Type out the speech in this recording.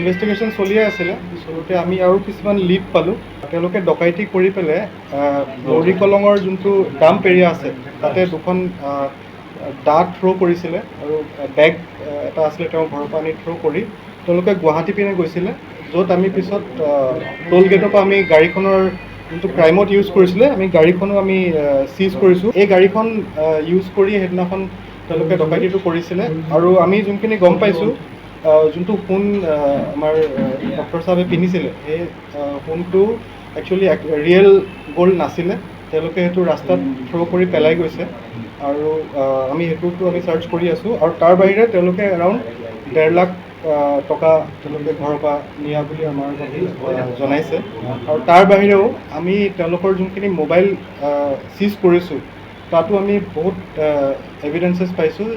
Investigation চলিয়ে আছিলে। চলোতে আমি আৰু কিছুমান লিড পালোঁ। তেওঁলোকে ডকাইতি কৰি পেলাই নৰি কলঙৰ যোনটো ডাম্প এৰিয়া আছে তাতে দুখন দা থ্ৰ' কৰিছিলে আৰু বেগ এটা আছিলে তেওঁৰ ঘৰৰ পৰা আনি থ্ৰ' কৰি তেওঁলোকে গুৱাহাটী পিনে গৈছিলে, য'ত আমি পিছত টোল গেটৰ পৰা আমি গাড়ীখনৰ যোনটো ক্ৰাইমত ইউজ কৰিছিলে আমি গাড়ীখনো আমি চিজ কৰিছোঁ। এই গাড়ীখন ইউজ কৰি সেইদিনাখন তেওঁলোকে ডকাইতিটো কৰিছিলে আৰু আমি যোনখিনি গম পাইছোঁ যোনটো সোণ আমাৰ ডক্টৰ চাহাবে পিন্ধিছিলে সেই সোণটো একচুৱেলি ৰিয়েল গ'ল্ড নাছিলে। তেওঁলোকে সেইটো ৰাস্তাত থ্ৰ' কৰি পেলাই গৈছে আৰু আমি সেইটোতো আমি চাৰ্চ কৰি আছোঁ। আৰু তাৰ বাহিৰে তেওঁলোকে এৰাউণ্ড 1.5 লাখ টকা তেওঁলোকে ঘৰৰ পৰা নিয়া বুলি আমাৰ জনাইছে। আৰু তাৰ বাহিৰেও আমি তেওঁলোকৰ যোনখিনি মোবাইল চিজ কৰিছোঁ তাতো আমি বহুত এভিডেঞ্চেছ পাইছোঁ